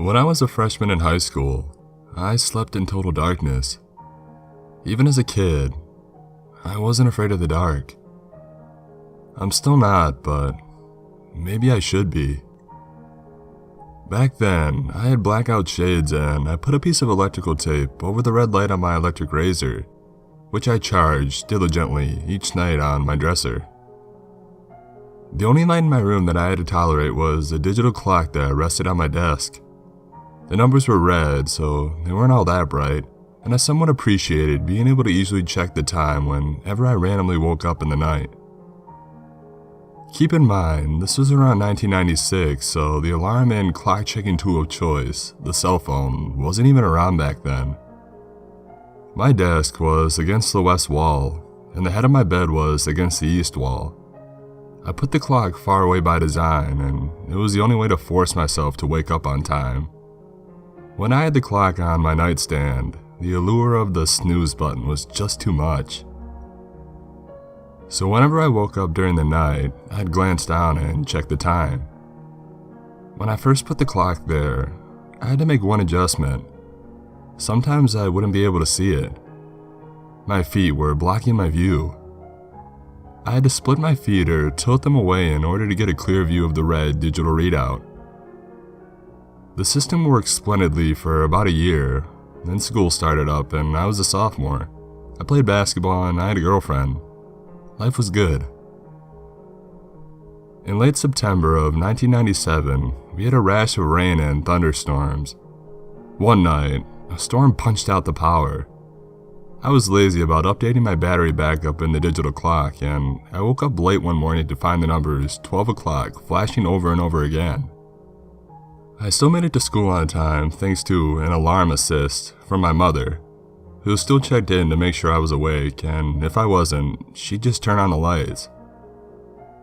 When I was a freshman in high school, I slept in total darkness. Even as a kid, I wasn't afraid of the dark. I'm still not, but maybe I should be. Back then, I had blackout shades and I put a piece of electrical tape over the red light on my electric razor, which I charged diligently each night on my dresser. The only light in my room that I had to tolerate was a digital clock that rested on my desk. The numbers were red, so they weren't all that bright, and I somewhat appreciated being able to easily check the time whenever I randomly woke up in the night. Keep in mind, this was around 1996, so the alarm and clock checking tool of choice, the cell phone, wasn't even around back then. My desk was against the west wall, and the head of my bed was against the east wall. I put the clock far away by design, and it was the only way to force myself to wake up on time. When I had the clock on my nightstand, the allure of the snooze button was just too much. So whenever I woke up during the night, I'd glance down and check the time. When I first put the clock there, I had to make one adjustment. Sometimes I wouldn't be able to see it. My feet were blocking my view. I had to split my feet or tilt them away in order to get a clear view of the red digital readout. The system worked splendidly for about a year, then school started up and I was a sophomore. I played basketball and I had a girlfriend. Life was good. In late September of 1997, we had a rash of rain and thunderstorms. One night, a storm punched out the power. I was lazy about updating my battery backup in the digital clock, and I woke up late one morning to find the numbers 12 o'clock flashing over and over again. I still made it to school on time thanks to an alarm assist from my mother, who still checked in to make sure I was awake, and if I wasn't, she'd just turn on the lights.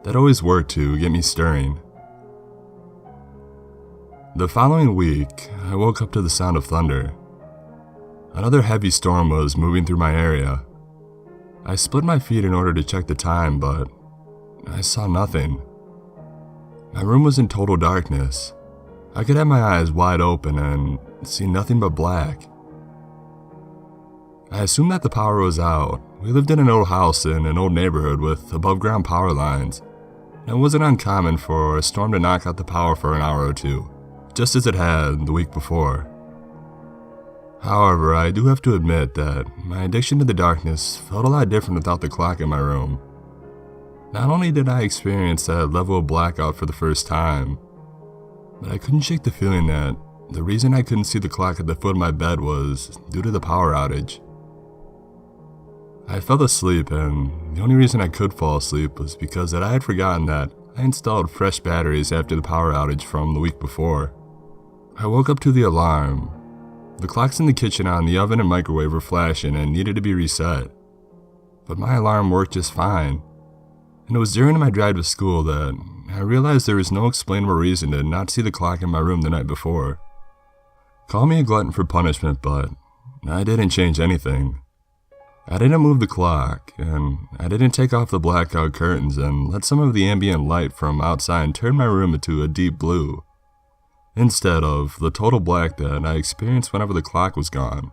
That always worked to get me stirring. The following week, I woke up to the sound of thunder. Another heavy storm was moving through my area. I split my feet in order to check the time, but I saw nothing. My room was in total darkness. I could have my eyes wide open and see nothing but black. I assumed that the power was out. We lived in an old house in an old neighborhood with above-ground power lines, and it wasn't uncommon for a storm to knock out the power for an hour or two, just as it had the week before. However, I do have to admit that my addiction to the darkness felt a lot different without the clock in my room. Not only did I experience that level of blackout for the first time, but I couldn't shake the feeling that the reason I couldn't see the clock at the foot of my bed was due to the power outage. I fell asleep, and the only reason I could fall asleep was because I had forgotten that I installed fresh batteries after the power outage from the week before. I woke up to the alarm. The clocks in the kitchen on the oven and microwave were flashing and needed to be reset. But my alarm worked just fine, and it was during my drive to school that I realized there was no explainable reason to not see the clock in my room the night before. Call me a glutton for punishment, but I didn't change anything. I didn't move the clock, and I didn't take off the blackout curtains and let some of the ambient light from outside turn my room into a deep blue, instead of the total black that I experienced whenever the clock was gone.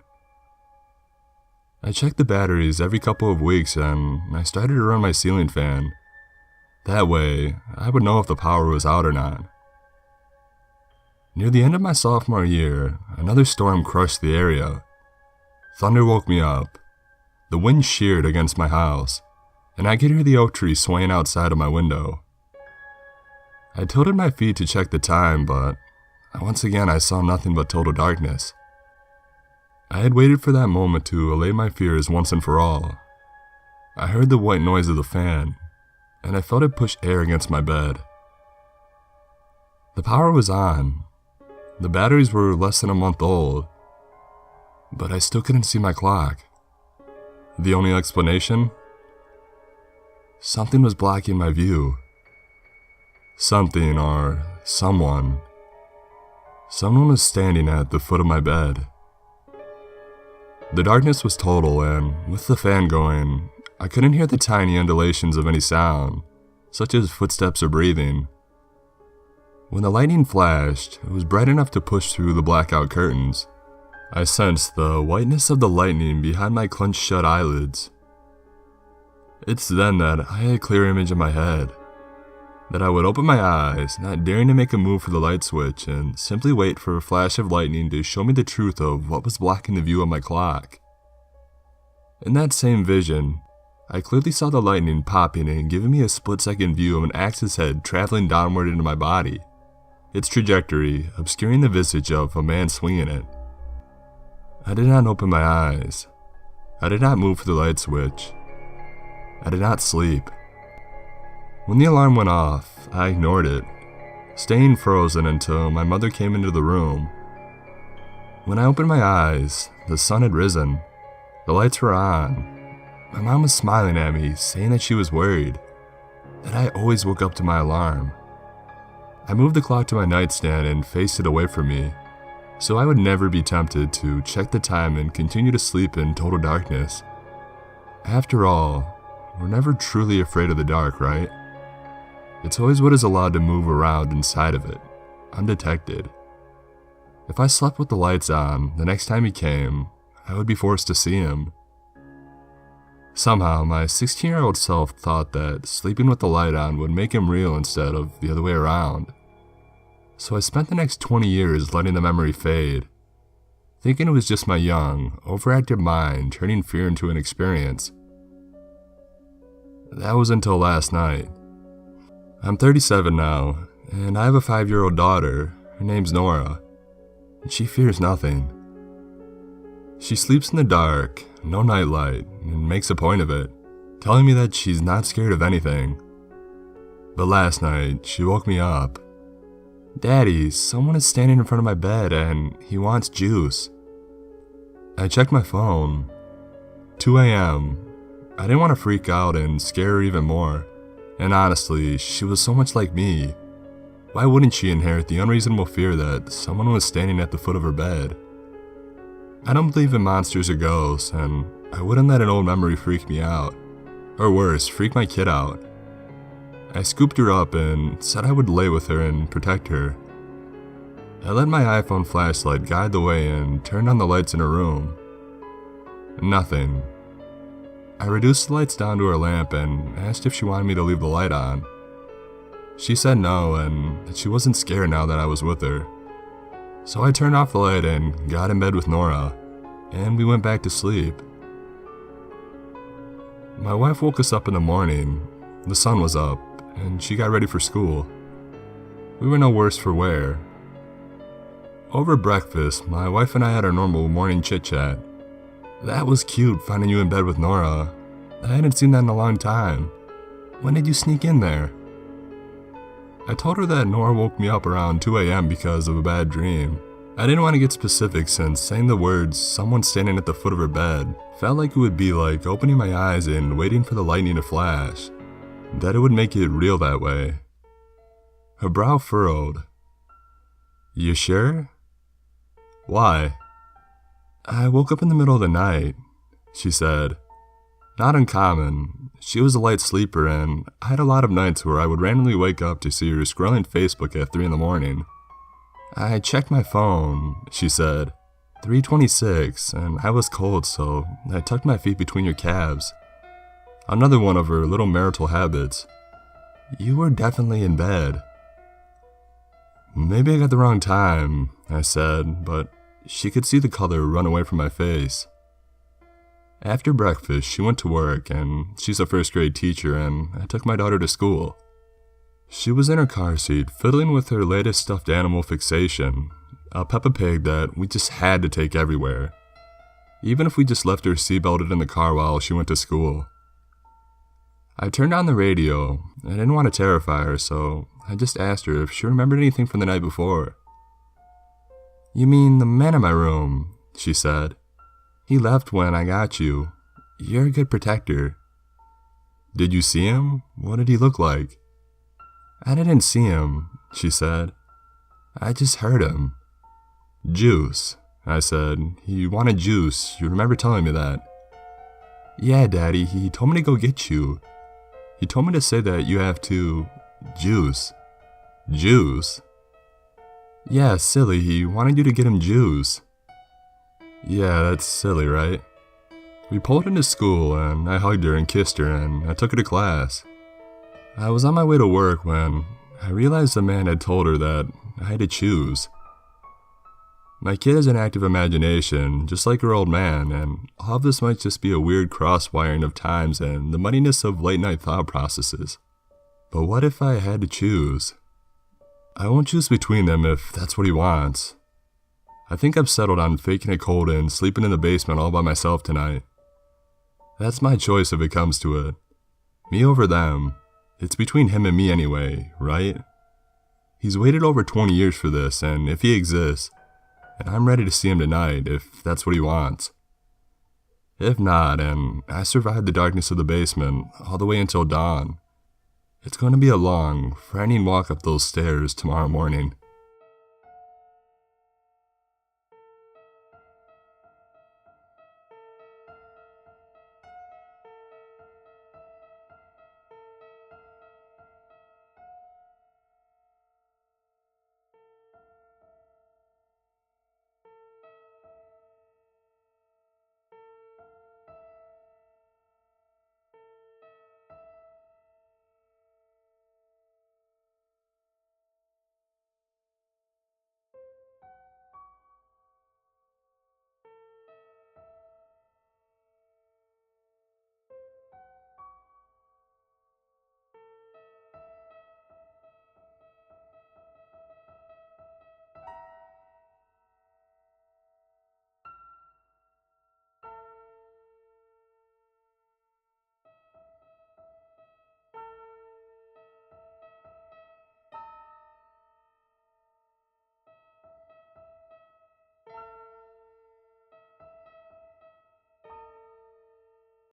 I checked the batteries every couple of weeks and I started to run my ceiling fan. That way, I would know if the power was out or not. Near the end of my sophomore year, another storm crushed the area. Thunder woke me up. The wind sheared against my house, and I could hear the oak tree swaying outside of my window. I tilted my feet to check the time, but once again I saw nothing but total darkness. I had waited for that moment to allay my fears once and for all. I heard the white noise of the fan, and I felt it push air against my bed. The power was on. The batteries were less than a month old, but I still couldn't see my clock. The only explanation? Something was blocking my view. Something or someone. Someone was standing at the foot of my bed. The darkness was total, and with the fan going, I couldn't hear the tiny undulations of any sound, such as footsteps or breathing. When the lightning flashed, it was bright enough to push through the blackout curtains. I sensed the whiteness of the lightning behind my clenched shut eyelids. It's then that I had a clear image in my head. That I would open my eyes, not daring to make a move for the light switch, and simply wait for a flash of lightning to show me the truth of what was blocking the view of my clock. In that same vision, I clearly saw the lightning popping and giving me a split-second view of an axe's head traveling downward into my body, its trajectory obscuring the visage of a man swinging it. I did not open my eyes. I did not move for the light switch. I did not sleep. When the alarm went off, I ignored it, staying frozen until my mother came into the room. When I opened my eyes, the sun had risen. The lights were on. My mom was smiling at me, saying that she was worried, that I always woke up to my alarm. I moved the clock to my nightstand and faced it away from me, so I would never be tempted to check the time and continue to sleep in total darkness. After all, we're never truly afraid of the dark, right? It's always what is allowed to move around inside of it, undetected. If I slept with the lights on, the next time he came, I would be forced to see him. Somehow, my 16-year-old self thought that sleeping with the light on would make him real instead of the other way around. So I spent the next 20 years letting the memory fade, thinking it was just my young, overactive mind turning fear into an experience. That was until last night. I'm 37 now, and I have a 5-year-old daughter. Her name's Nora, and she fears nothing. She sleeps in the dark, no nightlight, and makes a point of it, telling me that she's not scared of anything. But last night, she woke me up. "Daddy, someone is standing in front of my bed and he wants juice." I checked my phone. 2 a.m. I didn't want to freak out and scare her even more. And honestly, she was so much like me. Why wouldn't she inherit the unreasonable fear that someone was standing at the foot of her bed? I don't believe in monsters or ghosts, and I wouldn't let an old memory freak me out. Or worse, freak my kid out. I scooped her up and said I would lay with her and protect her. I let my iPhone flashlight guide the way and turned on the lights in her room. Nothing. I reduced the lights down to her lamp and asked if she wanted me to leave the light on. She said no and that she wasn't scared now that I was with her. So I turned off the light and got in bed with Nora, and we went back to sleep. My wife woke us up in the morning. The sun was up, and she got ready for school. We were no worse for wear. Over breakfast, my wife and I had our normal morning chit-chat. "That was cute, finding you in bed with Nora. I hadn't seen that in a long time. When did you sneak in there?" I told her that Nora woke me up around 2 a.m. because of a bad dream. I didn't want to get specific since saying the words "someone standing at the foot of her bed" felt like it would be like opening my eyes and waiting for the lightning to flash. That it would make it real that way. Her brow furrowed. "You sure?" "Why?" "I woke up in the middle of the night," she said. Not uncommon. She was a light sleeper, and I had a lot of nights where I would randomly wake up to see her scrolling Facebook at 3 in the morning. "I checked my phone," she said. 3:26, and I was cold, so I tucked my feet between your calves. Another one of her little marital habits. "You were definitely in bed." "Maybe I got the wrong time," I said, but she could see the color run away from my face. After breakfast, she went to work, and she's a first-grade teacher, and I took my daughter to school. She was in her car seat, fiddling with her latest stuffed animal fixation, a Peppa Pig that we just had to take everywhere, even if we just left her seatbelted in the car while she went to school. I turned on the radio. I didn't want to terrify her, so I just asked her if she remembered anything from the night before. "You mean the man in my room," she said. "He left when I got you. You're a good protector." "Did you see him? What did he look like?" "I didn't see him," she said. "I just heard him." "Juice," I said. "He wanted juice. You remember telling me that." "Yeah, Daddy, he told me to go get you. He told me to say that you have to... juice." "Juice?" Yeah, silly, he wanted you to get him Jews. Yeah, that's silly, right? We pulled into school, and I hugged her and kissed her, and I took her to class. I was on my way to work when I realized the man had told her that I had to choose. My kid has an active imagination, just like her old man, and all of this might just be a weird cross-wiring of times and the muddiness of late-night thought processes. But what if I had to choose? I won't choose between them if that's what he wants. I think I've settled on faking a cold and sleeping in the basement all by myself tonight. That's my choice if it comes to it. Me over them. It's between him and me anyway, right? He's waited over 20 years for this, and if he exists, and I'm ready to see him tonight if that's what he wants. If not, and I survived the darkness of the basement all the way until dawn, it's going to be a long, frightening walk up those stairs tomorrow morning.